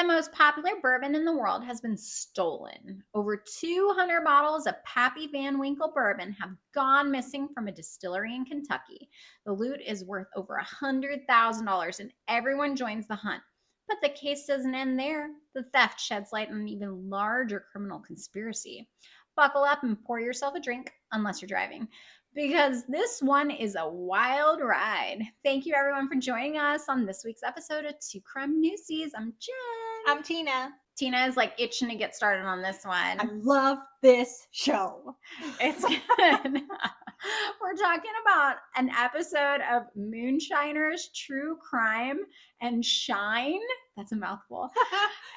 The most popular bourbon in the world has been stolen. Over 200 bottles of Pappy Van Winkle bourbon have gone missing from a distillery in Kentucky. The loot is worth over $100,000 and everyone joins the hunt. But the case doesn't end there. The theft sheds light on an even larger criminal conspiracy. Buckle up and pour yourself a drink, unless you're driving, because this one is a wild ride. Thank you, everyone, for joining us on this week's episode of Two Crime Newsies. I'm Jen. I'm Tina. Tina is like itching to get started on this one. I love this show. It's good. We're talking about an episode of Moonshiners, True Crime, and Shine. That's a mouthful.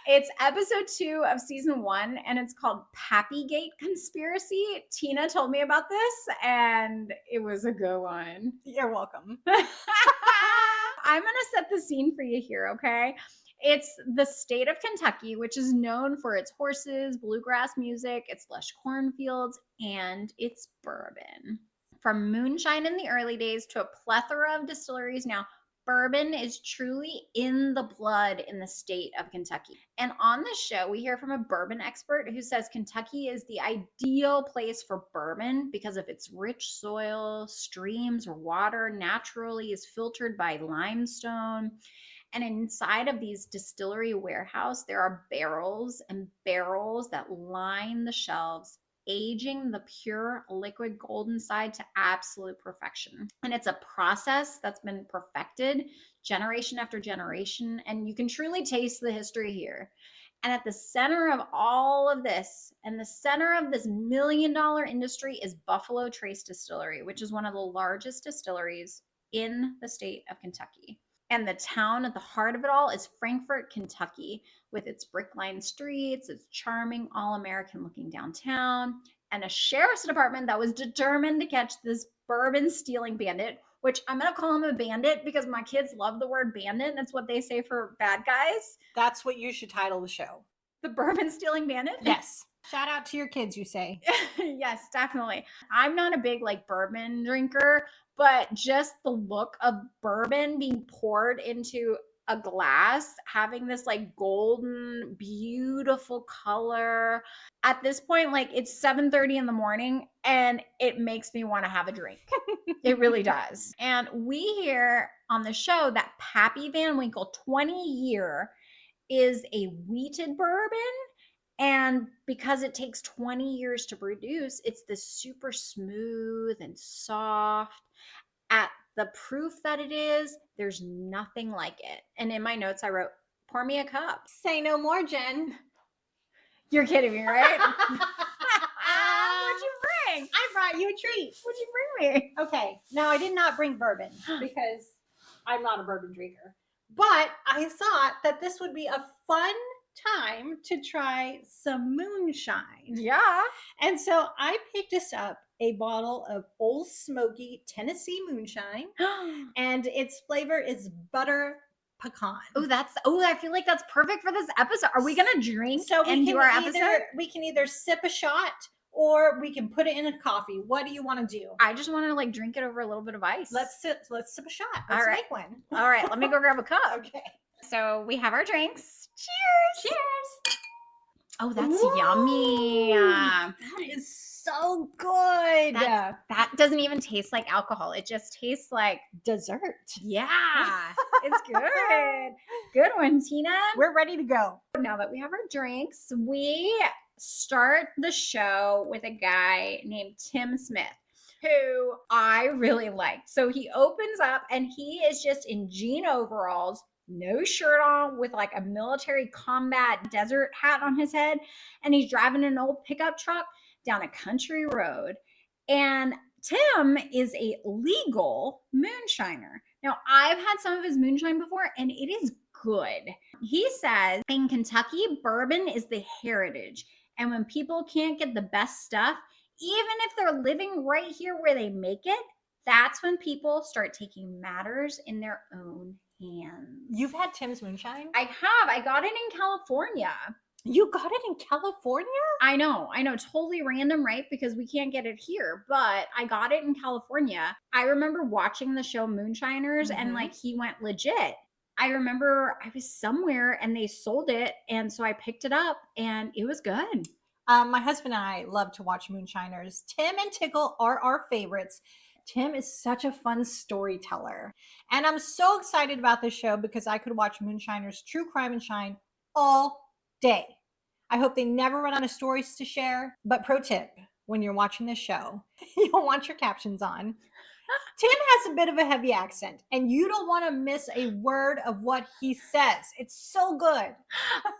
It's episode 2 of season 1, and it's called Pappygate Conspiracy. Tina told me about this, and it was a good one. You're welcome. I'm going to set the scene for you here, okay? It's the state of Kentucky, which is known for its horses, bluegrass music, its lush cornfields, and its bourbon. From moonshine in the early days to a plethora of distilleries now, bourbon is truly in the blood in the state of Kentucky. And on the show, we hear from a bourbon expert who says Kentucky is the ideal place for bourbon because of its rich soil, streams, water naturally is filtered by limestone. And inside of these distillery warehouse, there are barrels and barrels that line the shelves, aging the pure liquid gold inside to absolute perfection. And it's a process that's been perfected generation after generation. And you can truly taste the history here. And at the center of all of this, and the center of this $1 million industry, is Buffalo Trace Distillery, which is one of the largest distilleries in the state of Kentucky. And the town at the heart of it all is Frankfort, Kentucky, with its brick-lined streets, its charming, all-American looking downtown, and a sheriff's department that was determined to catch this bourbon-stealing bandit, which I'm going to call him a bandit because my kids love the word bandit, and it's what they say for bad guys. That's what you should title the show. The bourbon-stealing bandit? Yes. Shout out to your kids, you say. Yes, definitely. I'm not a big bourbon drinker, but just the look of bourbon being poured into a glass, having this golden, beautiful color. At this point, it's 7:30 in the morning and it makes me want to have a drink. It really does. And we hear on the show that Pappy Van Winkle 20-year is a wheated bourbon. And because it takes 20 years to produce, it's this super smooth and soft. At the proof that it is, there's nothing like it. And in my notes, I wrote, pour me a cup. Say no more, Jen. You're kidding me, right? What'd you bring? I brought you a treat. What'd you bring me? Okay. Now, I did not bring bourbon because I'm not a bourbon drinker. But I thought that this would be a fun time to try some moonshine. Yeah. And so I picked us up a bottle of Old Smoky Tennessee moonshine, and its flavor is butter pecan. I feel like that's perfect for this episode. Are we gonna drink and do our episode? We can either sip a shot or we can put it in a coffee. What do you want to do? I just want to drink it over a little bit of ice. Let's sip a shot. Let's make one. All right, let me go grab a cup. Okay. So we have our drinks. Cheers. Cheers. Oh, that's Whoa, yummy. That is so good. That doesn't even taste like alcohol. It just tastes like dessert. Yeah, it's good. Good one, Tina. We're ready to go. Now that we have our drinks, we start the show with a guy named Tim Smith, who I really liked. So he opens up and he is just in jean overalls, no shirt on, with a military combat desert hat on his head. And he's driving an old pickup truck down a country road. And Tim is a legal moonshiner. Now, I've had some of his moonshine before, and it is good. He says in Kentucky, bourbon is the heritage. And when people can't get the best stuff, even if they're living right here where they make it, that's when people start taking matters in their own hands. You've had Tim's moonshine? I have. I got it in California. You got it in California? I know. Totally random, right? Because we can't get it here, but I got it in California. I remember watching the show Moonshiners and he went legit. I remember I was somewhere and they sold it. And so I picked it up and it was good. My husband and I love to watch moonshiners. Tim and Tickle are our favorites. Tim is such a fun storyteller. And I'm so excited about this show because I could watch Moonshiners True Crime and Shine all day. I hope they never run out of stories to share. But pro tip, when you're watching this show, you'll want your captions on. Tim has a bit of a heavy accent, and you don't want to miss a word of what he says. It's so good.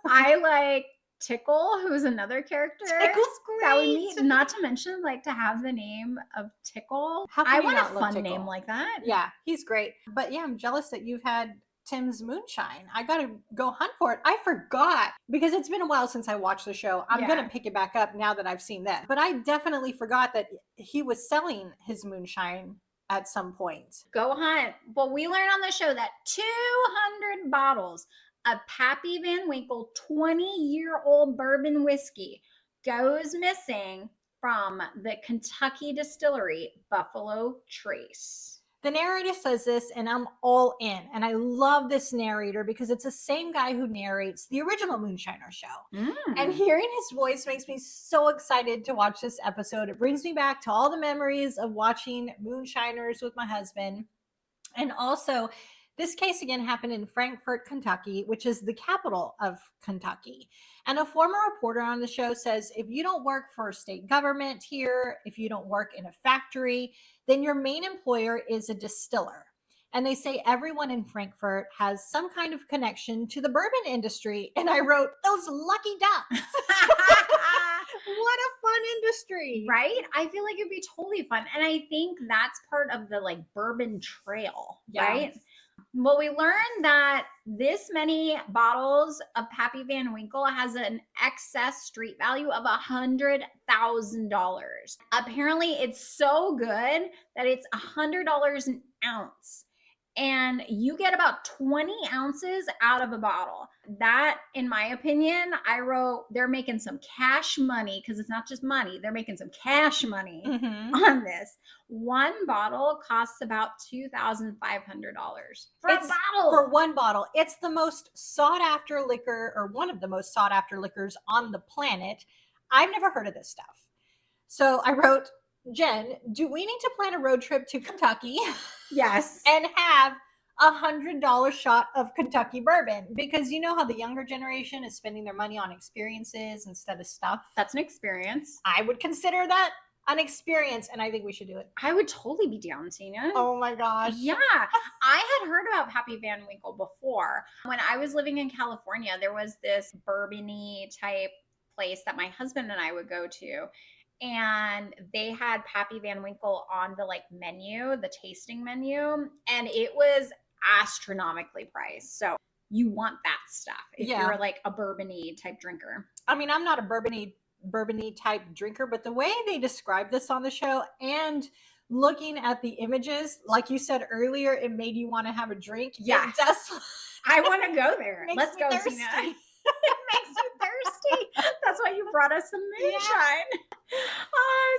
I like Tickle, who's another character Tickle's that we great. meet. Not to mention, like, to have the name of Tickle. How can I you want a not love fun Tickle? name like that. Yeah, he's great. But yeah, I'm jealous that you've had Tim's moonshine. I gotta go hunt for it. I forgot because it's been a while since I watched the show. I'm Yeah. gonna pick it back up now that I've seen that. But I definitely forgot that he was selling his moonshine at some point. Go hunt. Well, we learned on the show that 200 bottles of Pappy Van Winkle 20-year-old bourbon whiskey goes missing from the Kentucky distillery Buffalo Trace. The narrator says this, and I'm all in. And I love this narrator because it's the same guy who narrates the original Moonshiner show. And hearing his voice makes me so excited to watch this episode. It brings me back to all the memories of watching Moonshiners with my husband. And also, this case again happened in Frankfort, Kentucky, which is the capital of Kentucky. And a former reporter on the show says if you don't work for state government here, if you don't work in a factory, then your main employer is a distiller. And they say everyone in Frankfurt has some kind of connection to the bourbon industry. And I wrote, those lucky ducks. What a fun industry. Right? I feel like it'd be totally fun. And I think that's part of the like bourbon trail, right? Well, we learned that this many bottles of Pappy Van Winkle has an excess street value of $100,000. Apparently, it's so good that it's $100 an ounce. And you get about 20 ounces out of a bottle. That, in my opinion, I wrote, they're making some cash money because it's not just money. They're making some cash money on this. One bottle costs about $2,500 for a bottle. For one bottle. It's the most sought after liquor, or one of the most sought after liquors on the planet. I've never heard of this stuff. So I wrote, Jen, do we need to plan a road trip to Kentucky? Yes. And have $100 shot of Kentucky bourbon? Because you know how the younger generation is spending their money on experiences instead of stuff. That's an experience. I would consider that an experience, and I think we should do it. I would totally be down, Tina. Oh my gosh. Yeah. I had heard about Pappy Van Winkle before. When I was living in California, there was this bourbon-y type place that my husband and I would go to. And they had Pappy Van Winkle on the like menu, the tasting menu, and it was astronomically priced. So you want that stuff if you're like a bourbon-y type drinker. I mean, I'm not a bourbon-y type drinker, but the way they described this on the show and looking at the images, like you said earlier, it made you want to have a drink. Yeah. It does. I want to go there. Let's go, thirsty. Tina. It makes you thirsty. That's why you brought us some moonshine.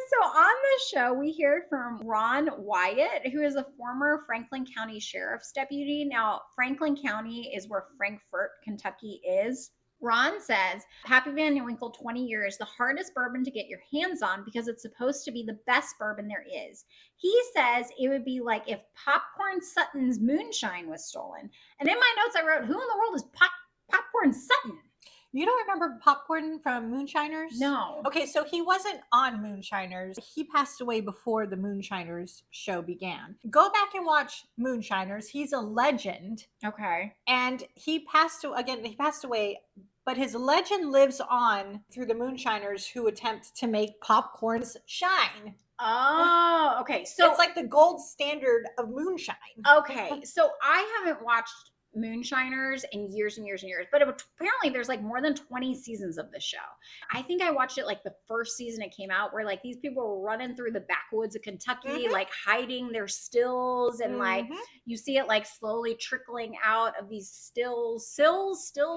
So on the show, we heard from Ron Wyatt, who is a former Franklin County Sheriff's deputy. Now, Franklin County is where Frankfort, Kentucky is. Ron says, Pappy Van Winkle 20 years, the hardest bourbon to get your hands on because it's supposed to be the best bourbon there is. He says it would be like if Popcorn Sutton's moonshine was stolen. And in my notes, I wrote, who in the world is Popcorn Sutton? You don't remember Popcorn from Moonshiners? No. Okay, so he wasn't on Moonshiners. He passed away before the Moonshiners show began. Go back and watch Moonshiners. He's a legend. Okay. And he passed away, but his legend lives on through the Moonshiners who attempt to make popcorns shine. Oh, okay. So it's like the gold standard of moonshine. Okay. So I haven't watched Moonshiners in years and years and years, but apparently there's like more than 20 seasons of the show. I think I watched it like the first season it came out, where like these people were running through the backwoods of Kentucky, like hiding their stills, and like you see it like slowly trickling out of these stills,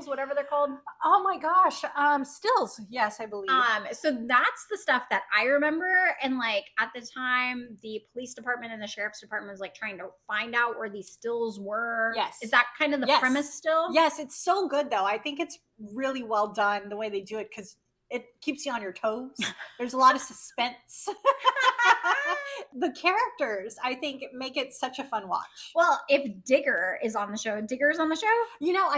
whatever they're called. Oh my gosh. Stills. Yes, I believe. So that's the stuff that I remember. And like at the time, the police department and the sheriff's department was like trying to find out where these stills were. Yes. Is that kind kind of the Yes. premise still? Yes, it's so good though. I think it's really well done the way they do it because it keeps you on your toes. There's a lot of suspense. The characters, I think, make it such a fun watch. Well, if Digger is on the show, Digger's on the show? You know,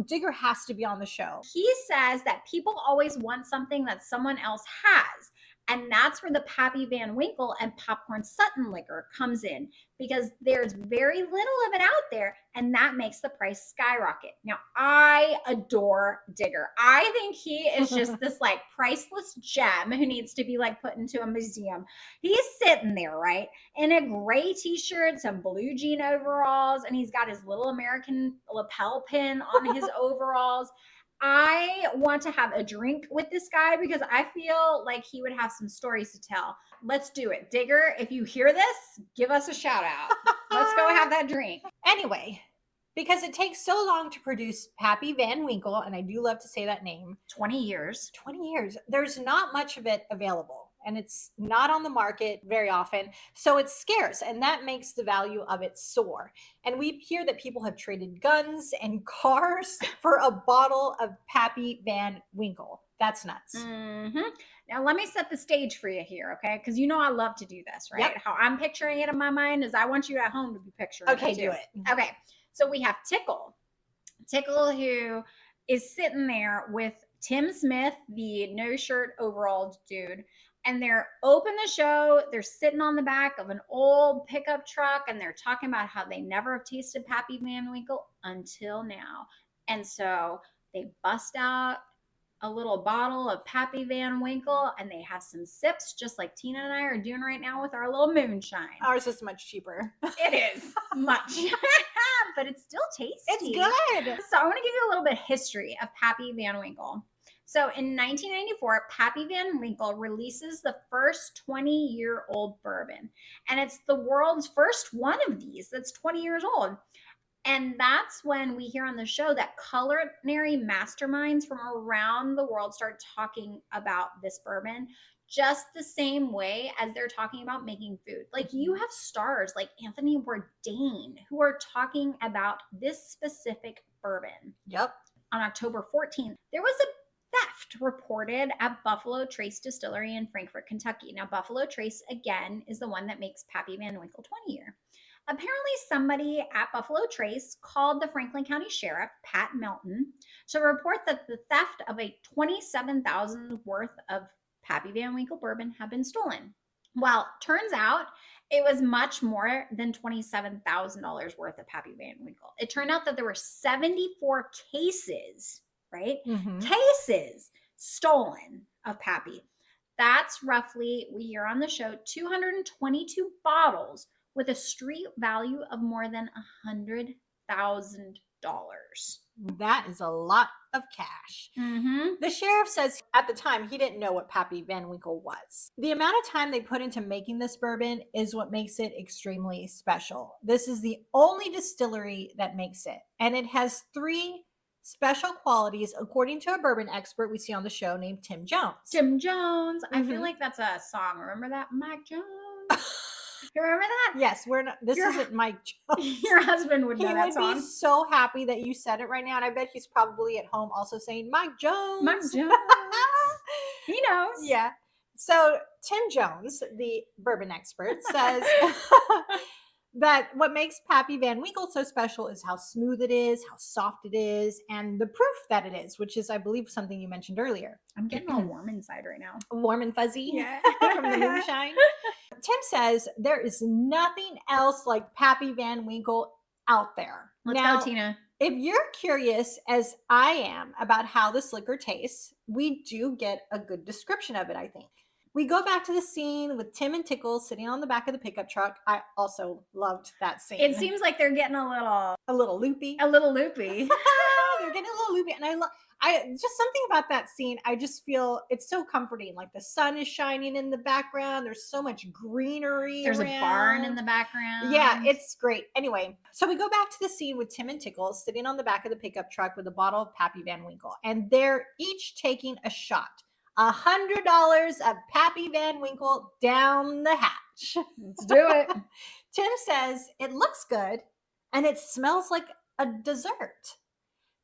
Digger has to be on the show. He says that people always want something that someone else has. And that's where the Pappy Van Winkle and Popcorn Sutton liquor comes in because there's very little of it out there, and that makes the price skyrocket. Now, I adore Digger. I think he is just this like priceless gem who needs to be like put into a museum. He's sitting there, right, in a gray t-shirt, some blue jean overalls, and he's got his little American lapel pin on his overalls. I want to have a drink with this guy because I feel like he would have some stories to tell. Let's do it. Digger, if you hear this, give us a shout out. Let's go have that drink. Anyway, because it takes so long to produce Pappy Van Winkle, and I do love to say that name. 20 years. 20 years. There's not much of it available. And it's not on the market very often. So it's scarce, and that makes the value of it soar. And we hear that people have traded guns and cars for a bottle of Pappy Van Winkle. That's nuts. Mm-hmm. Now, let me set the stage for you here, okay? Because you know I love to do this, right? Yep. How I'm picturing it in my mind is I want you at home to be picturing Okay, it too. do it. Okay, so we have Tickle. Tickle who is sitting there with Tim Smith, the no-shirt overall dude, and they're open the show. They're sitting on the back of an old pickup truck, and they're talking about how they never have tasted Pappy Van Winkle until now. And so they bust out a little bottle of Pappy Van Winkle, and they have some sips, just like Tina and I are doing right now with our little moonshine. Ours is much cheaper. It is much, but it's still tasty. It's good. So I want to give you a little bit of history of Pappy Van Winkle. So in 1994, Pappy Van Winkle releases the first 20-year-old bourbon. And it's the world's first one of these that's 20 years old. And that's when we hear on the show that culinary masterminds from around the world start talking about this bourbon just the same way as they're talking about making food. Like you have stars like Anthony Bourdain who are talking about this specific bourbon. Yep. On October 14th, there was a theft reported at Buffalo Trace Distillery in Frankfort, Kentucky. Now, Buffalo Trace, again, is the one that makes Pappy Van Winkle 20 year. Apparently, somebody at Buffalo Trace called the Franklin County Sheriff, Pat Melton, to report that the theft of a $27,000 worth of Pappy Van Winkle bourbon had been stolen. Well, turns out it was much more than $27,000 worth of Pappy Van Winkle. It turned out that there were 74 cases, right? Mm-hmm. Cases stolen of Pappy. That's roughly, we hear on the show, 222 bottles with a street value of more than $100,000. That is a lot of cash. Mm-hmm. The sheriff says at the time he didn't know what Pappy Van Winkle was. The amount of time they put into making this bourbon is what makes it extremely special. This is the only distillery that makes it, and it has 3 special qualities according to a bourbon expert we see on the show named Tim Jones. Tim Jones. I feel Mhm. like that's a song. Remember that? Mike Jones. You remember that? Yes, we're not. This Your- isn't Mike Jones. Your husband would He know that would song. be so happy that you said it right now, and I bet he's probably at home also saying Mike Jones. Mike Jones. He knows. Yeah. So Tim Jones, the bourbon expert, says that what makes Pappy Van Winkle so special is how smooth it is, how soft it is, and the proof that it is, which is, I believe, something you mentioned earlier. I'm getting all warm inside right now. Warm and fuzzy Yeah. from the moonshine. Tim says there is nothing else like Pappy Van Winkle out there. Let's Now, go, Tina. if you're curious, as I am, about how this liquor tastes, we do get a good description of it, I think. We go back to the scene with Tim and Tickle sitting on the back of the pickup truck. I also loved that scene. It seems like they're getting a little loopy. loopy. They're getting a little loopy. And I just something about that scene, I just feel it's so comforting. Like the sun is shining in the background. There's so much greenery. There's around. a barn in the background. Yeah, it's great. Anyway, so we go back to the scene with Tim and Tickle sitting on the back of the pickup truck with a bottle of Pappy Van Winkle. And they're each taking a shot. $100 of Pappy Van Winkle down the hatch. Let's do it. Tim says it looks good and it smells like a dessert.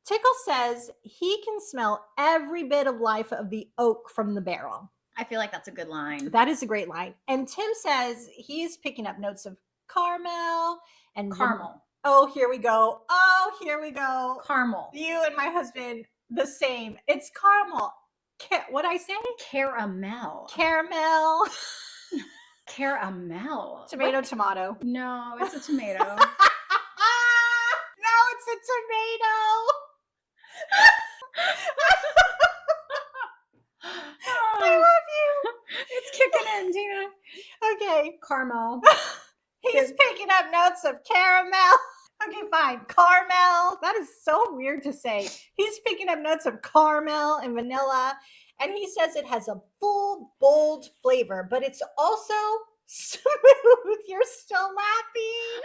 Tickle says he can smell every bit of life of the oak from the barrel. I feel like that's a good line. That is a great line. And Tim says he's picking up notes of caramel and Caramel. Oh, here we go. Oh, here we go. Caramel. You and my husband, the same. It's caramel. What'd I say? Caramel. Caramel. Caramel. Tomato, tomato. No, it's a tomato. No, it's a tomato. I love you. It's kicking in, Tina. Okay. Caramel. He's picking up notes of caramel. Okay, fine. Caramel. That is so weird to say. He's picking up notes of caramel and vanilla. And he says it has a full, bold flavor, but it's also smooth. You're still laughing.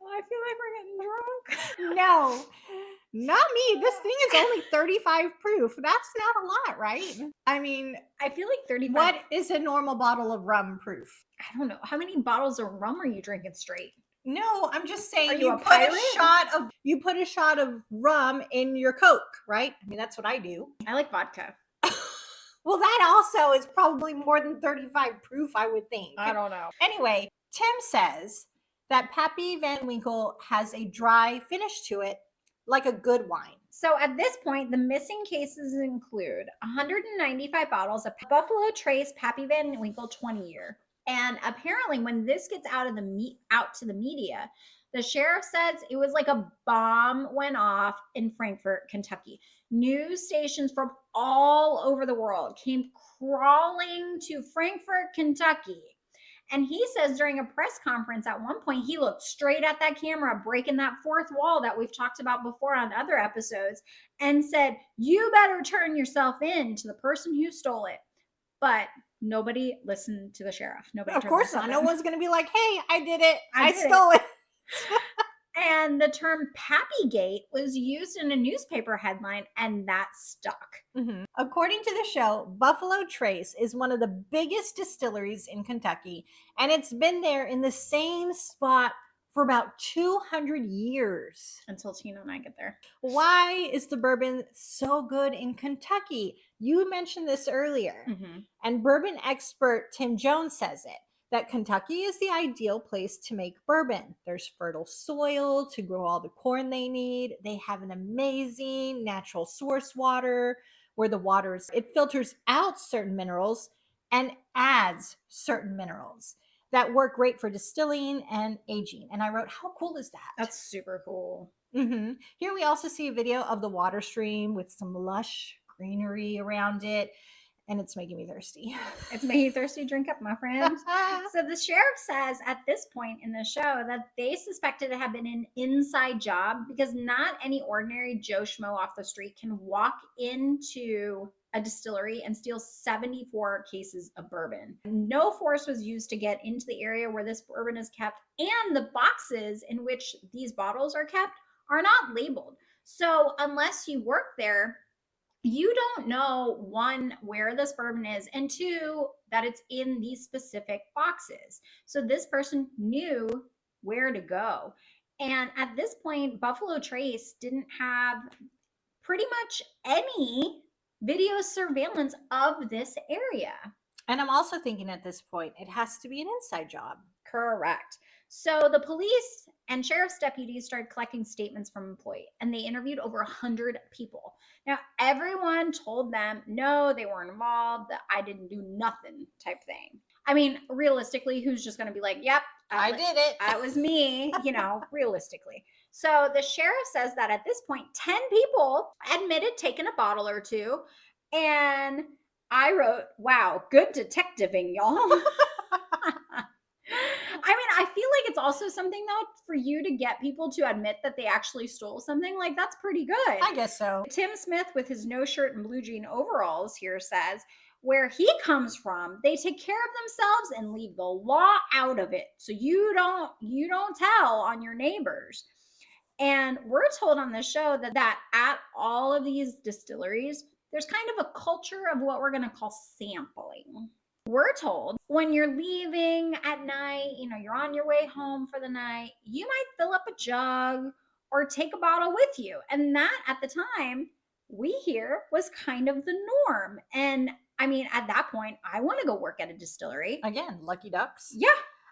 I feel like we're getting drunk. No, not me. This thing is only 35 proof. That's not a lot, right? I mean, I feel like 35. what is a normal bottle of rum proof? I don't know. How many bottles of rum are you drinking straight? No, I'm just saying Are you a put pirate? you put a shot of rum in your Coke, right? I mean, that's what I do. I like vodka. Well, that also is probably more than 35 proof, I would think. I don't know. Anyway, Tim says that Pappy Van Winkle has a dry finish to it, like a good wine. So at this point, the missing cases include 195 bottles of Buffalo Trace Pappy Van Winkle 20-year. And apparently when this gets out to the media, the sheriff says it was like a bomb went off in Frankfort, Kentucky. News stations from all over the world came crawling to Frankfort, Kentucky. And he says during a press conference at one point, he looked straight at that camera, breaking that fourth wall that we've talked about before on other episodes, and said, "You better turn yourself in to the person who stole it." But nobody listened to the sheriff. Nobody. Of course not. No one's going to be like, "Hey, I did it. I did stole it." And the term Pappygate was used in a newspaper headline, and that stuck. Mm-hmm. According to the show, Buffalo Trace is one of the biggest distilleries in Kentucky, and it's been there in the same spot for about 200 years. Until Tina and I get there. Why is the bourbon so good in Kentucky? You mentioned this earlier. Mm-hmm. And bourbon expert Tim Jones says it, that Kentucky is the ideal place to make bourbon. There's fertile soil to grow all the corn they need. They have an amazing natural source water where it filters out certain minerals and adds certain minerals that work great for distilling and aging. And I wrote, how cool is that? That's super cool. Mm-hmm. Here we also see a video of the water stream with some lush greenery around it. And it's making me thirsty. It's making you thirsty. Drink up, my friend. So the sheriff says at this point in the show that they suspected it had been an inside job because not any ordinary Joe Schmo off the street can walk into a distillery and steal 74 cases of bourbon. No force was used to get into the area where this bourbon is kept, and the boxes in which these bottles are kept are not labeled. So unless you work there, you don't know, one, where this bourbon is, and two, that it's in these specific boxes. So this person knew where to go. And at this point, Buffalo Trace didn't have pretty much any video surveillance of this area. And I'm also thinking at this point, it has to be an inside job. Correct. So the police and sheriff's deputies started collecting statements from employees, and they interviewed over 100 people. Now, everyone told them, no, they weren't involved, that I didn't do nothing type thing. I mean, realistically, who's just going to be like, yep, I did it. It was me, realistically. So the sheriff says that at this point, 10 people admitted taking a bottle or two. And I wrote, wow, good detectiving, y'all. I mean, I feel like it's also something, though, for you to get people to admit that they actually stole something. Like, that's pretty good. I guess so. Tim Smith, with his no shirt and blue jean overalls here, says where he comes from, they take care of themselves and leave the law out of it. So you don't tell on your neighbors. And we're told on the show that at all of these distilleries, there's kind of a culture of what we're going to call sampling. We're told when you're leaving at night, you're on your way home for the night, you might fill up a jug or take a bottle with you. And that at the time, we hear was kind of the norm. And I mean, at that point, I want to go work at a distillery. Again, lucky ducks. Yeah.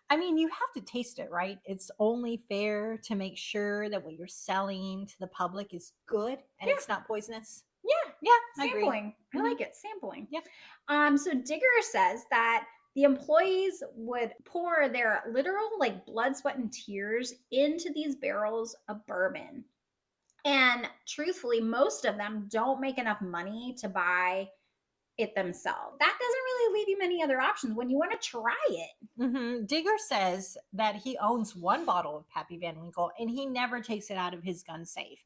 I mean, you have to taste it, right? It's only fair to make sure that what you're selling to the public is good and it's not poisonous. Yeah. Yeah, I agree. Sampling. I like it. Sampling. Yeah. So Digger says that the employees would pour their literal like blood, sweat, and tears into these barrels of bourbon. And truthfully, most of them don't make enough money to buy it themselves. That doesn't really leave you many other options when you want to try it. Digger says that he owns one bottle of Pappy Van Winkle and he never takes it out of his gun safe.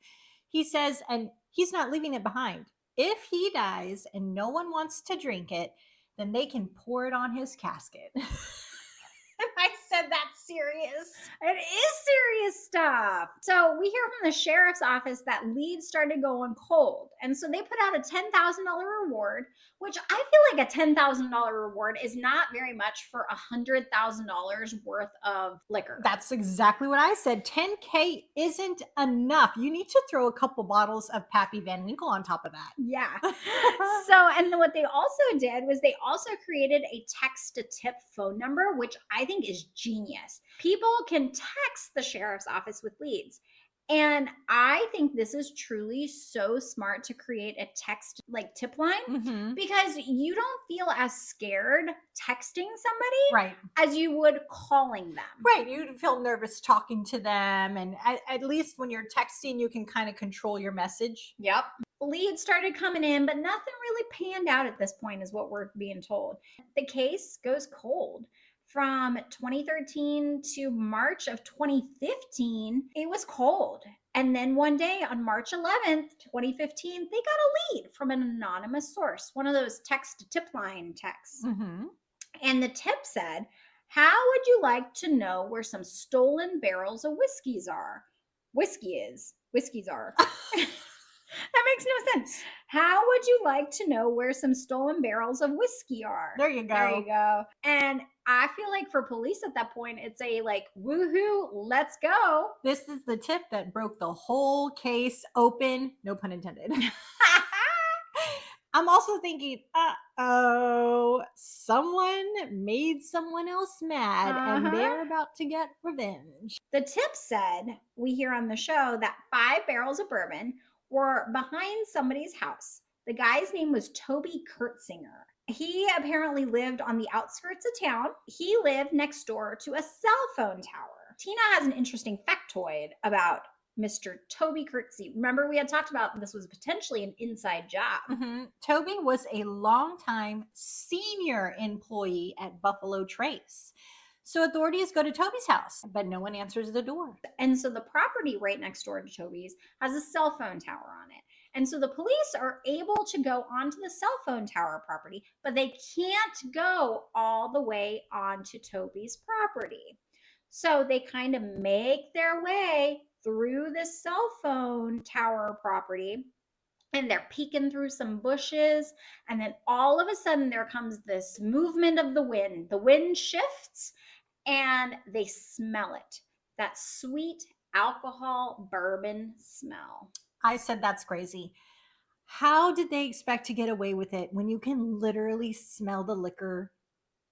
He says, and he's not leaving it behind. If he dies and no one wants to drink it, then they can pour it on his casket. I said that's serious. It is serious stuff. So we hear from the sheriff's office that leads started going cold. And so they put out a $10,000 reward, which I feel like a $10,000 reward is not very much for $100,000 worth of liquor. That's exactly what I said. $10K isn't enough. You need to throw a couple bottles of Pappy Van Winkle on top of that. Yeah. So, and what they also did was they also created a text to tip phone number, which I think is genius. People can text the sheriff's office with leads. And I think this is truly so smart to create a text like tip line because you don't feel as scared texting somebody as you would calling them. Right. You'd feel nervous talking to them. And at least when you're texting, you can kind of control your message. Yep. Leads started coming in, but nothing really panned out at this point is what we're being told. The case goes cold. From 2013 to March of 2015, it was cold. And then one day on March 11th, 2015, they got a lead from an anonymous source, one of those text to tip line texts. And the tip said, "How would you like to know where some stolen barrels of whiskeys are?" Whiskeys are. That makes no sense. How would you like to know where some stolen barrels of whiskey are? There you go. There you go. And I feel like for police at that point, it's a like, woohoo, let's go. This is the tip that broke the whole case open. No pun intended. I'm also thinking, someone made someone else mad and they're about to get revenge. The tip said, we hear on the show, that 5 barrels of bourbon were behind somebody's house. The guy's name was Toby Kurtzinger. He apparently lived on the outskirts of town. He lived next door to a cell phone tower. Tina has an interesting factoid about Mr. Toby Kurtzinger. Remember, we had talked about this was potentially an inside job. Toby was a longtime senior employee at Buffalo Trace. So authorities go to Toby's house, but no one answers the door. And so the property right next door to Toby's has a cell phone tower on it. And so the police are able to go onto the cell phone tower property, but they can't go all the way onto Toby's property. So they kind of make their way through the cell phone tower property, and they're peeking through some bushes. And then all of a sudden there comes this movement of the wind. The wind shifts and they smell it. That sweet alcohol bourbon smell. I said that's crazy. How did they expect to get away with it when you can literally smell the liquor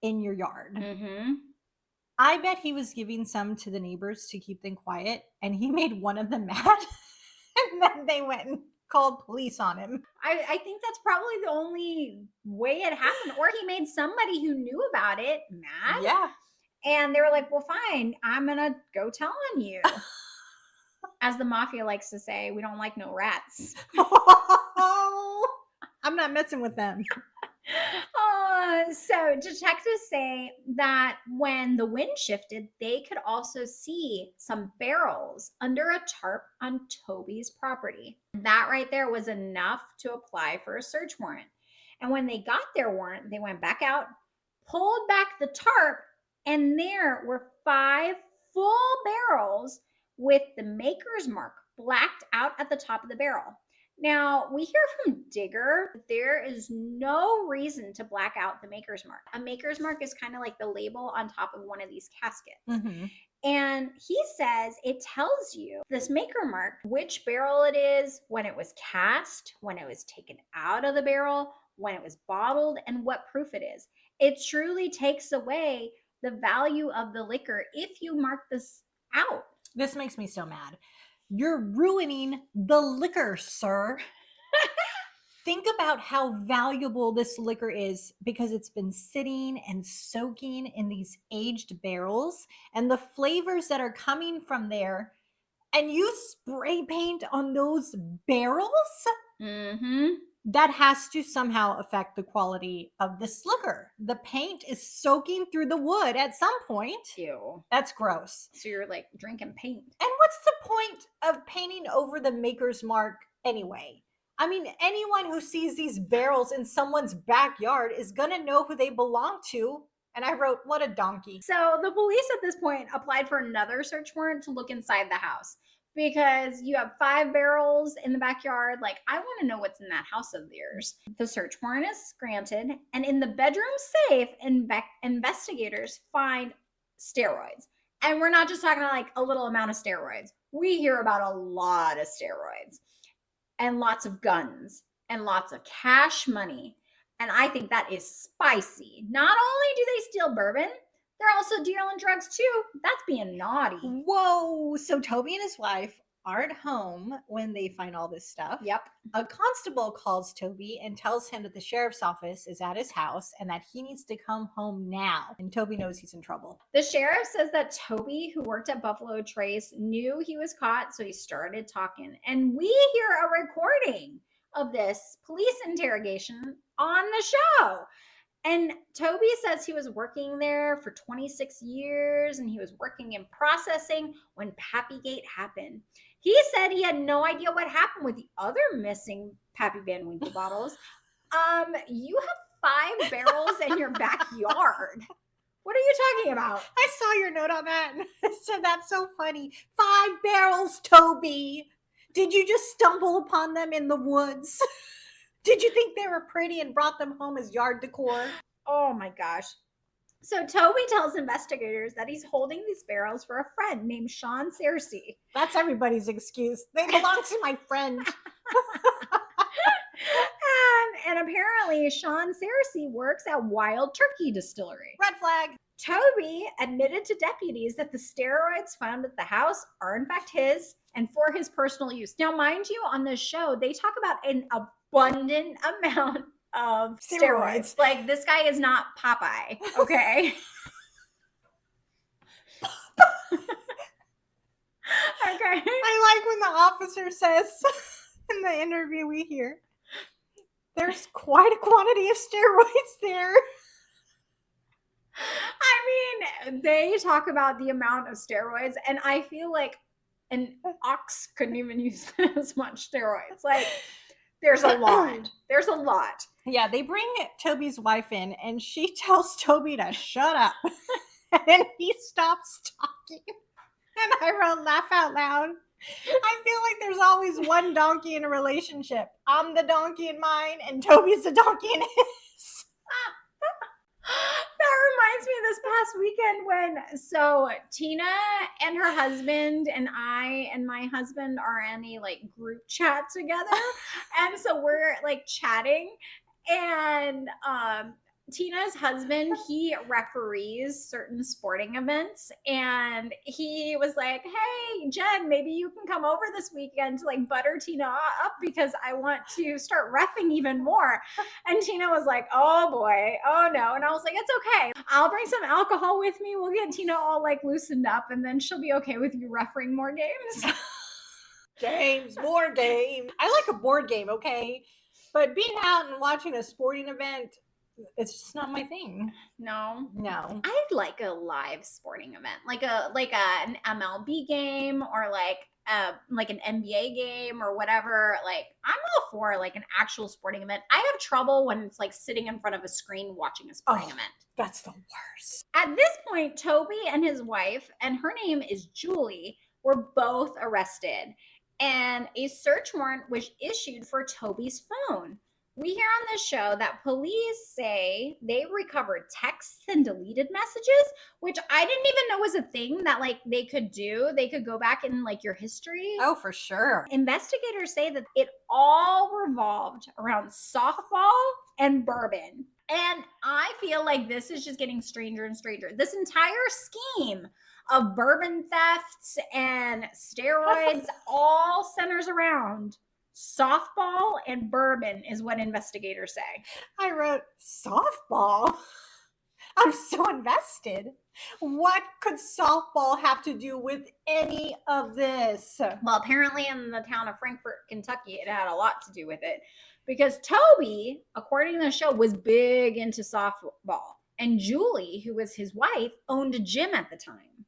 in your yard? I bet he was giving some to the neighbors to keep them quiet, and he made one of them mad. And then they went and called police on him. I think that's probably the only way it happened. Or he made somebody who knew about it mad. Yeah. And they were like, well, fine, I'm going to go tell on you. As the mafia likes to say, we don't like no rats. I'm not messing with them. So detectives say that when the wind shifted, they could also see some barrels under a tarp on Toby's property. That right there was enough to apply for a search warrant. And when they got their warrant, they went back out, pulled back the tarp, and there were 5 full barrels with the maker's mark blacked out at the top of the barrel. Now, we hear from Digger that there is no reason to black out the maker's mark. A maker's mark is kind of like the label on top of one of these caskets. And he says it tells you, this maker mark, which barrel it is, when it was cast, when it was taken out of the barrel, when it was bottled, and what proof it is. It truly takes away the value of the liquor if you mark this out. This makes me so mad. You're ruining the liquor, sir. Think about how valuable this liquor is because it's been sitting and soaking in these aged barrels and the flavors that are coming from there. And you spray paint on those barrels? Mm-hmm. That has to somehow affect the quality of this liquor. The paint is soaking through the wood at some point. Ew. That's gross. So you're like drinking paint. And what's the point of painting over the maker's mark anyway? I mean, anyone who sees these barrels in someone's backyard is going to know who they belong to. And I wrote, what a donkey. So the police at this point applied for another search warrant to look inside the house because you have 5 barrels in the backyard. Like, I want to know what's in that house of theirs. The search warrant is granted. And in the bedroom safe, investigators find steroids. And we're not just talking about like a little amount of steroids. We hear about a lot of steroids and lots of guns and lots of cash money. And I think that is spicy. Not only do they steal bourbon, they're also dealing drugs too. That's being naughty. Whoa. So Toby and his wife aren't home when they find all this stuff. Yep. A constable calls Toby and tells him that the sheriff's office is at his house and that he needs to come home now. And Toby knows he's in trouble. The sheriff says that Toby, who worked at Buffalo Trace, knew he was caught, so he started talking. And we hear a recording of this police interrogation on the show. And Toby says he was working there for 26 years and he was working in processing when Pappygate happened. He said he had no idea what happened with the other missing Pappy Van Winkle bottles. You have 5 barrels in your backyard. What are you talking about? I saw your note on that and I said, that's so funny. 5 barrels, Toby. Did you just stumble upon them in the woods? Did you think they were pretty and brought them home as yard decor? Oh my gosh. So Toby tells investigators that he's holding these barrels for a friend named Sean Searcy. That's everybody's excuse. They belong to my friend. and apparently Sean Searcy works at Wild Turkey Distillery. Red flag. Toby admitted to deputies that the steroids found at the house are in fact his and for his personal use. Now, mind you, on this show, they talk about an abundant amount of steroids. Like, this guy is not Popeye, okay? Okay. I like when the officer says in the interview we hear, there's quite a quantity of steroids there. I mean, they talk about the amount of steroids, and I feel like an ox couldn't even use as much steroids. Like, there's a lot. There's a lot. Yeah, they bring Toby's wife in, and she tells Toby to shut up. And he stops talking. And I wrote, laugh out loud. I feel like there's always one donkey in a relationship. I'm the donkey in mine, and Toby's the donkey in his. That reminds me of this past weekend when, so Tina and her husband and I and my husband are in a like group chat together. And so we're like chatting, and Tina's husband, he referees certain sporting events, and he was like, hey, Jen, maybe you can come over this weekend to like butter Tina up because I want to start reffing even more. And Tina was like, oh boy, oh no. And I was like, it's okay. I'll bring some alcohol with me. We'll get Tina all like loosened up, and then she'll be okay with you refereeing more games. Games, more games. I like a board game, okay? But being out and watching a sporting event, it's just not my thing. No. I'd like a live sporting event, like an MLB game or like an NBA game or whatever. Like, I'm all for like an actual sporting event. I have trouble when it's like sitting in front of a screen watching a sporting event. That's the worst. At this point, Toby and his wife, and her name is Julie, were both arrested, and a search warrant was issued for Toby's phone, We hear on this show that police say they recovered texts and deleted messages, which I didn't even know was a thing that like they could do. They could go back in like your history. Oh, for sure. Investigators say that it all revolved around softball and bourbon. And I feel like this is just getting stranger and stranger. This entire scheme of bourbon thefts and steroids all centers around softball and bourbon, is what investigators say. I wrote softball. I'm so invested. What could softball have to do with any of this? Well, apparently in the town of Frankfort, Kentucky, it had a lot to do with it because Toby, according to the show, was big into softball. And Julie, who was his wife, owned a gym at the time.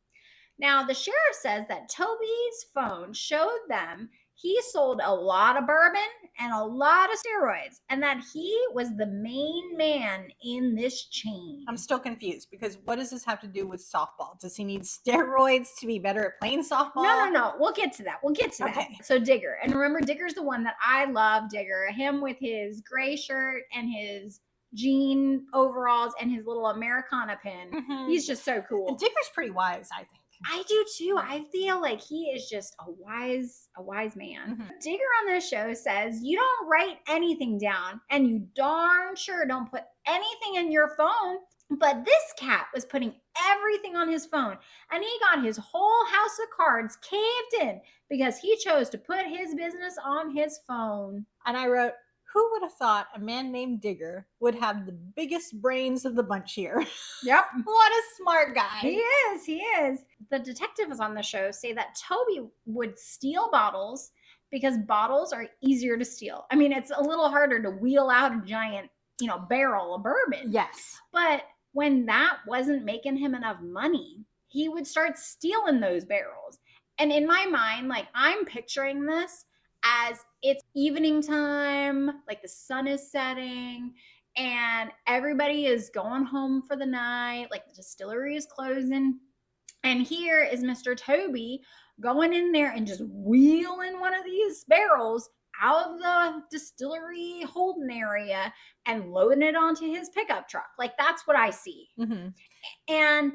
Now, the sheriff says that Toby's phone showed them he sold a lot of bourbon and a lot of steroids, and that he was the main man in this chain. I'm still confused because what does this have to do with softball? Does he need steroids to be better at playing softball? No. We'll get to that. Okay. So Digger. And remember, Digger's the one that I love, Digger. Him with his gray shirt and his jean overalls and his little Americana pin. Mhm. He's just so cool. And Digger's pretty wise, I think. I do too. I feel like he is just a wise man. Mhm. Digger on this show says you don't write anything down and you darn sure don't put anything in your phone. But this cat was putting everything on his phone, and he got his whole house of cards caved in because he chose to put his business on his phone. And I wrote, who would have thought a man named Digger would have the biggest brains of the bunch here? Yep. What a smart guy. He is. The detectives on the show say that Toby would steal bottles because bottles are easier to steal. I mean, it's a little harder to wheel out a giant, barrel of bourbon. Yes. But when that wasn't making him enough money, he would start stealing those barrels. And in my mind, like, I'm picturing this as it's evening time, like the sun is setting and everybody is going home for the night, like the distillery is closing. And here is Mr. Toby going in there and just wheeling one of these barrels out of the distillery holding area and loading it onto his pickup truck. Like, that's what I see. Mm-hmm. And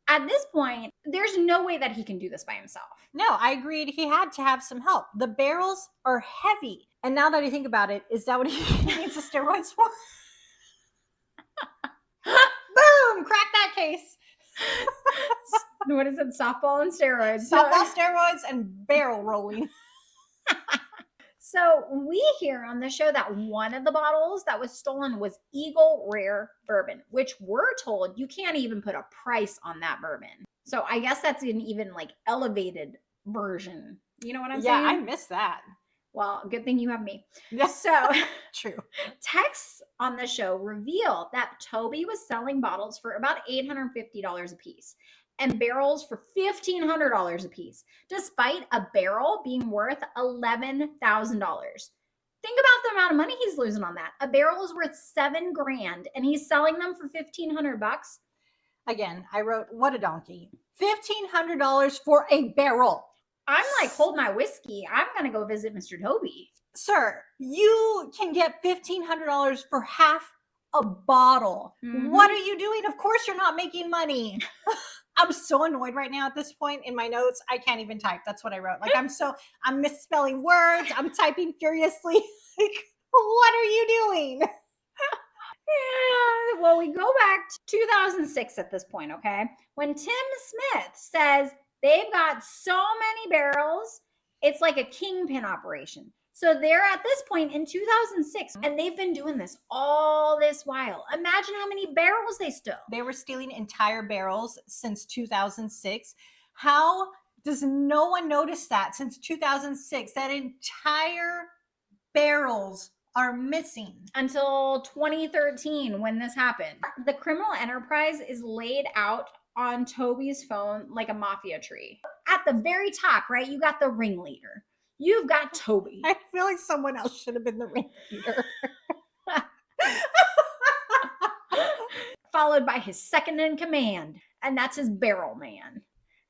at this point, there's no way that he can do this by himself. No, I agreed. He had to have some help. The barrels are heavy. And now that I think about it, is that what he needs the steroids for? Boom! Crack that case. What is it? Softball and steroids. Softball, steroids, and barrel rolling. So we hear on the show that one of the bottles that was stolen was Eagle Rare Bourbon, which we're told you can't even put a price on that bourbon. So I guess that's an even like elevated version. You know what I'm saying? Yeah, I missed that. Well, good thing you have me. Yeah. So True. texts on the show reveal that Toby was selling bottles for about $850 a piece and barrels for $1,500 a piece, despite a barrel being worth $11,000. Think about the amount of money he's losing on that. A barrel is worth $7,000 and he's selling them for $1,500. Again, I wrote, what a donkey. $1,500 for a barrel. I'm like, hold my whiskey. I'm going to go visit Mr. Toby. Sir, you can get $1,500 for half a bottle. Mhm. What are you doing? Of course you're not making money. I'm so annoyed right now at this point in my notes. I can't even type. That's what I wrote. Like, I'm misspelling words. I'm typing furiously. Like, what are you doing? Yeah, well, we go back to 2006 at this point, okay? When Tim Smith says they've got so many barrels, it's like a kingpin operation. So they're at this point in 2006, and they've been doing this all this while. Imagine how many barrels they stole. They were stealing entire barrels since 2006. How does no one notice that since 2006? That entire barrels are missing. Until 2013 when this happened. The criminal enterprise is laid out on Toby's phone like a mafia tree. At the very top, right, you got the ringleader. You've got Toby. I feel like someone else should have been the ringleader. Followed by his second in command, and that's his barrel man.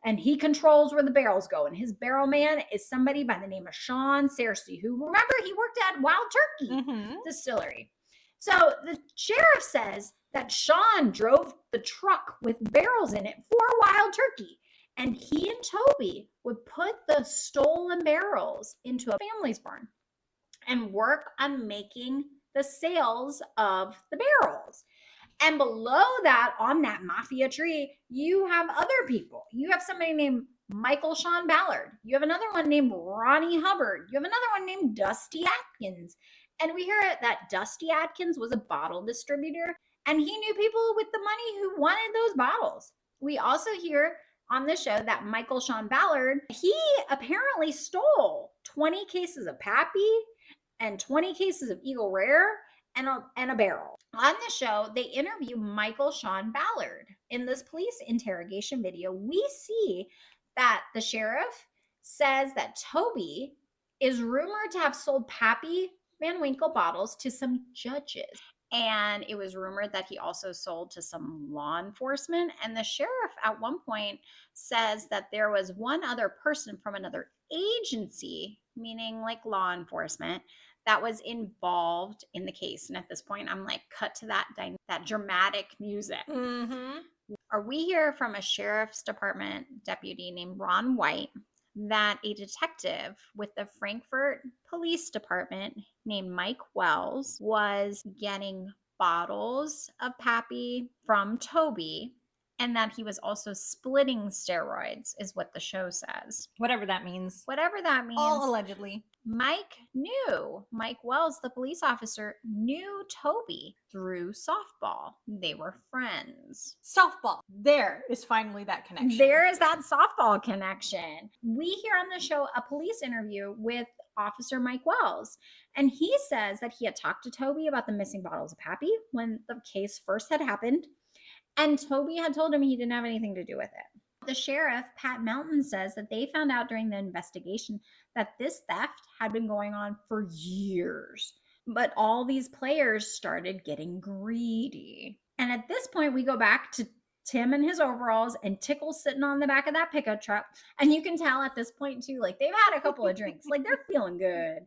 and he controls where the barrels go. And his barrel man is somebody by the name of Sean Searcy, who, remember, he worked at Wild Turkey Distillery. So the sheriff says that Sean drove the truck with barrels in it for Wild Turkey. And he and Toby would put the stolen barrels into a family's barn and work on making the sales of the barrels. And below that, on that mafia tree, you have other people. You have somebody named Michael Sean Ballard. You have another one named Ronnie Hubbard. You have another one named Dusty Atkins. And we hear that Dusty Atkins was a bottle distributor, and he knew people with the money who wanted those bottles. We also hear on the show that Michael Sean Ballard, he apparently stole 20 cases of Pappy and 20 cases of Eagle Rare and a barrel. On the show, they interview Michael Sean Ballard. In this police interrogation video, we see that the sheriff says that Toby is rumored to have sold Pappy Van Winkle bottles to some judges. And it was rumored that he also sold to some law enforcement. And the sheriff at one point says that there was one other person from another agency, meaning like law enforcement, that was involved in the case. And at this point, I'm like, cut to that dramatic music. Or we hear from a sheriff's department deputy named Ron White that a detective with the Frankfurt Police Department named Mike Wells was getting bottles of Pappy from Toby, and that he was also splitting steroids, is what the show says. Whatever that means. Whatever that means. All allegedly. Mike Wells, the police officer, knew Toby through softball. They were friends. Softball. There is finally that connection. There is that softball connection. We hear on the show a police interview with Officer Mike Wells, and he says that he had talked to Toby about the missing bottles of Pappy when the case first had happened, and Toby had told him he didn't have anything to do with it. The sheriff, Pat Melton, says that they found out during the investigation that this theft had been going on for years. But all these players started getting greedy. And at this point, we go back to Tim in his overalls and Tickle sitting on the back of that pickup truck. And you can tell at this point, too, like they've had a couple of drinks. Like they're feeling good.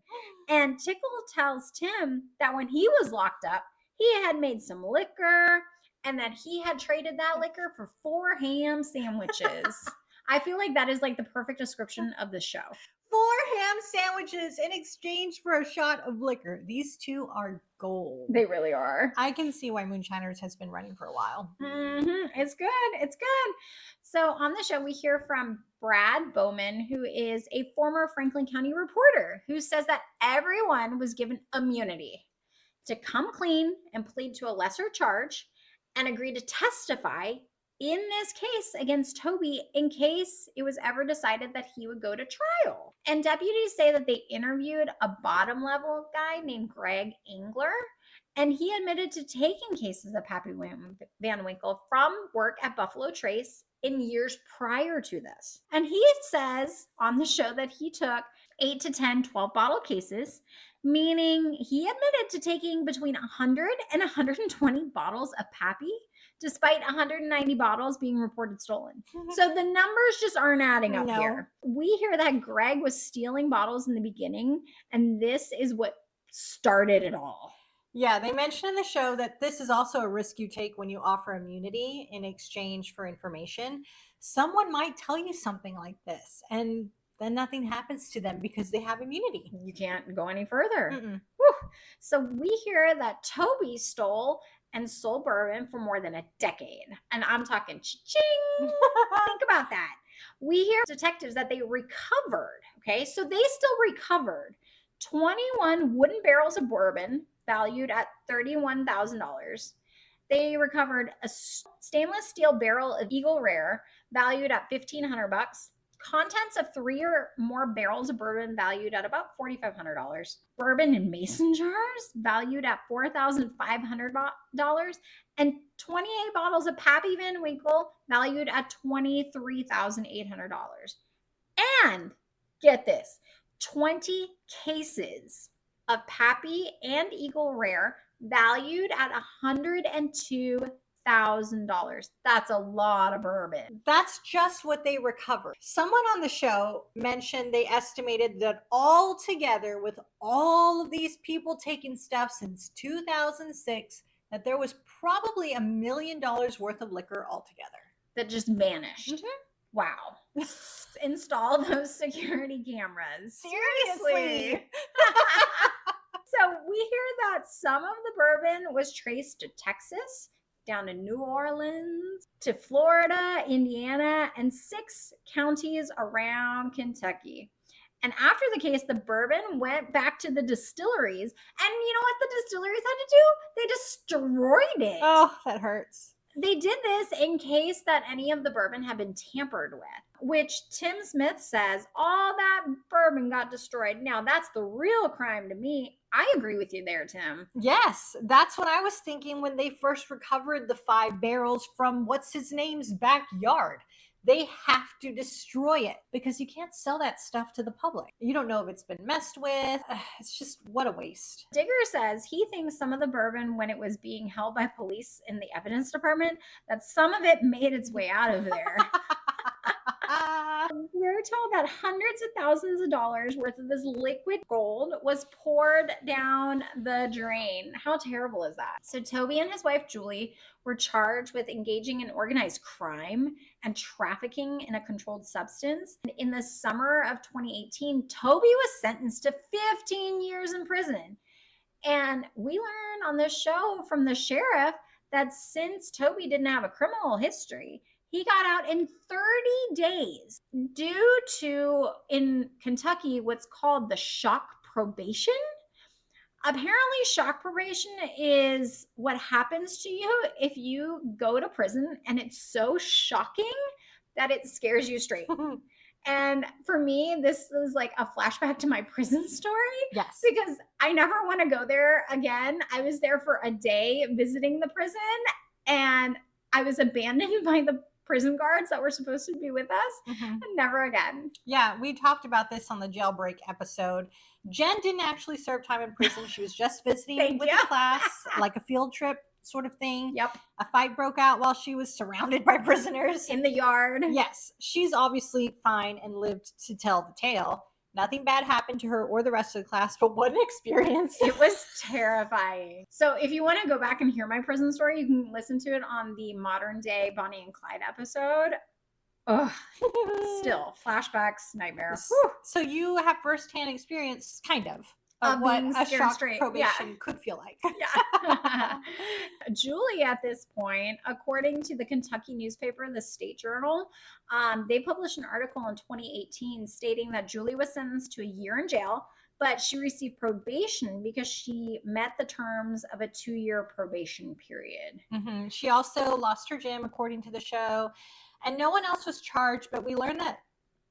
And Tickle tells Tim that when he was locked up, he had made some liquor, and that he had traded that liquor for 4 ham sandwiches. I feel like that is like the perfect description of the show. 4 ham sandwiches in exchange for a shot of liquor. These two are gold. They really are. I can see why Moonshiners has been running for a while. It's good. It's good. So on the show, we hear from Brad Bowman, who is a former Franklin County reporter, who says that everyone was given immunity to come clean and plead to a lesser charge and agreed to testify in this case against Toby in case it was ever decided that he would go to trial. And deputies say that they interviewed a bottom level guy named Greg Engler, and he admitted to taking cases of Pappy Van Winkle from work at Buffalo Trace in years prior to this. And he says on the show that he took 8 to 10 12-bottle cases, meaning he admitted to taking between 100 and 120 bottles of Pappy, despite 190 bottles being reported stolen. So the numbers just aren't adding up here. We hear that Greg was stealing bottles in the beginning, and this is what started it all. Yeah, they mentioned in the show that this is also a risk you take when you offer immunity in exchange for information. Someone might tell you something like this, and then nothing happens to them because they have immunity. You can't go any further. So we hear that Toby stole and sold bourbon for more than a decade. And I'm talking cha-ching. Think about that. We hear detectives that they recovered, okay? So they still recovered 21 wooden barrels of bourbon valued at $31,000. They recovered a stainless steel barrel of Eagle Rare valued at $1,500. Contents of 3 or more barrels of bourbon valued at about $4,500. Bourbon in mason jars valued at $4,500. And 28 bottles of Pappy Van Winkle valued at $23,800. And get this, 20 cases of Pappy and Eagle Rare valued at $102,000. That's a lot of bourbon. That's just what they recovered. Someone on the show mentioned they estimated that all together, with all of these people taking stuff since 2006, that there was probably $1 million worth of liquor altogether. That just vanished. Wow. Install those security cameras. Seriously. So we hear that some of the bourbon was traced to Texas, down to New Orleans, to Florida, Indiana, and 6 counties around Kentucky. And after the case, the bourbon went back to the distilleries. And you know what the distilleries had to do? They destroyed it. Oh, that hurts. They did this in case that any of the bourbon had been tampered with, which Tim Smith says all that bourbon got destroyed. Now, that's the real crime to me. I agree with you there, Tim. Yes, that's what I was thinking when they first recovered the 5 barrels from what's-his-name's backyard. They have to destroy it because you can't sell that stuff to the public. You don't know if it's been messed with. It's just, what a waste. Digger says he thinks some of the bourbon, when it was being held by police in the evidence department, that some of it made its way out of there. We're told that hundreds of thousands of dollars worth of this liquid gold was poured down the drain. How terrible is that? So Toby and his wife, Julie, were charged with engaging in organized crime and trafficking in a controlled substance. In the summer of 2018, Toby was sentenced to 15 years in prison. And we learn on this show from the sheriff that since Toby didn't have a criminal history, he got out in 30 days due to, in Kentucky, what's called the shock probation. Apparently, shock probation is what happens to you if you go to prison and it's so shocking that it scares you straight. And for me, this is like a flashback to my prison story. Yes. Because I never want to go there again. I was there for a day visiting the prison, and I was abandoned by the prison guards that were supposed to be with us. And never again. Yeah, we talked about this on the jailbreak episode. Jen didn't actually serve time in prison. She was just visiting with the class, like a field trip sort of thing. Yep. A fight broke out while she was surrounded by prisoners. In the yard. Yes, she's obviously fine and lived to tell the tale. Nothing bad happened to her or the rest of the class, but what an experience. It was terrifying. So if you want to go back and hear my prison story, you can listen to it on the modern day Bonnie and Clyde episode. Ugh. Still, flashbacks, nightmare. So you have firsthand experience, kind of what a shock probation could feel like. Yeah. Julie, at this point, according to the Kentucky newspaper, the State Journal, they published an article in 2018 stating that Julie was sentenced to a year in jail, but she received probation because she met the terms of a 2-year probation period. She also lost her gym, according to the show, and no one else was charged, but we learned that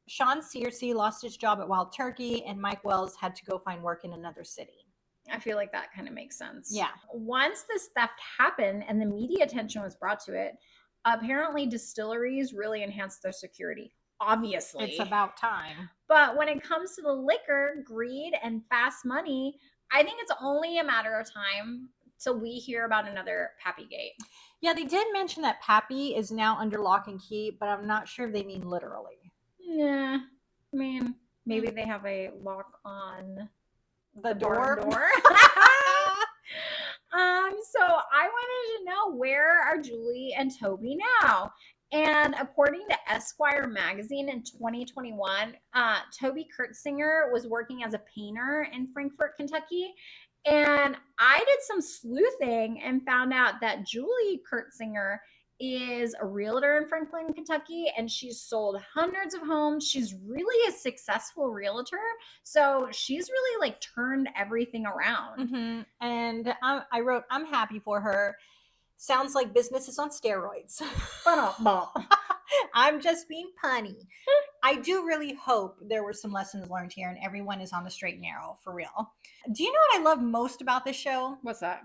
Sean Searcy lost his job at Wild Turkey, and Mike Wells had to go find work in another city. I feel like that kind of makes sense. Yeah. Once this theft happened and the media attention was brought to it, apparently distilleries really enhanced their security. Obviously. It's about time. But when it comes to the liquor, greed, and fast money, I think it's only a matter of time till we hear about another Pappygate. Yeah, they did mention that Pappy is now under lock and key, but I'm not sure if they mean literally. Yeah, I mean, maybe they have a lock on the door. So I wanted to know, where are Julie and Toby now? And according to Esquire magazine in 2021, Toby Kurtzinger was working as a painter in Frankfort, Kentucky. And I did some sleuthing and found out that Julie Kurtzinger is a realtor in Franklin, Kentucky, and she's sold hundreds of homes. She's really a successful realtor. So she's really like turned everything around. And I wrote, I'm happy for her. Sounds like business is on steroids. I'm just being punny. I do really hope there were some lessons learned here and everyone is on the straight and narrow, for real. Do you know what I love most about this show? What's that?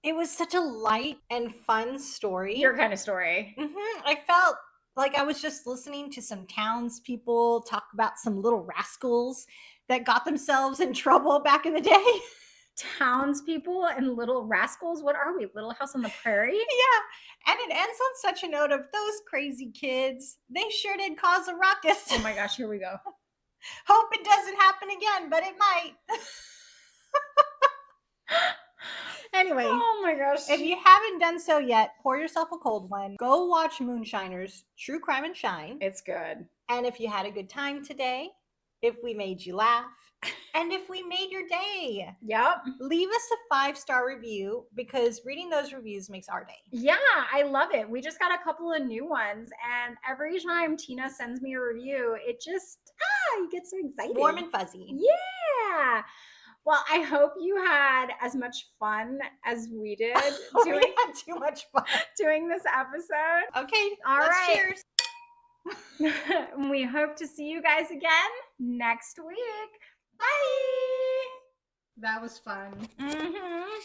It was such a light and fun story. Your kind of story. I felt like I was just listening to some townspeople talk about some little rascals that got themselves in trouble back in the day. townspeople and little rascals. What are we? Little House on the Prairie? Yeah. And it ends on such a note of those crazy kids. They sure did cause a ruckus. Oh my gosh, here we go. Hope it doesn't happen again, but it might. Anyway, Oh my gosh. if you haven't done so yet, pour yourself a cold one. Go watch Moonshiners, True Crime and Shine. It's good. And if you had a good time today, if we made you laugh, and if we made your day, Yep. leave us a 5-star review because reading those reviews makes our day. Yeah, I love it. We just got a couple of new ones, and every time Tina sends me a review, it just you get so excited. Warm and fuzzy. Yeah. Well, I hope you had as much fun as we did We had too much fun. doing this episode. Okay, All let's right. cheers. We hope to see you guys again next week. Bye. That was fun. Mm-hmm.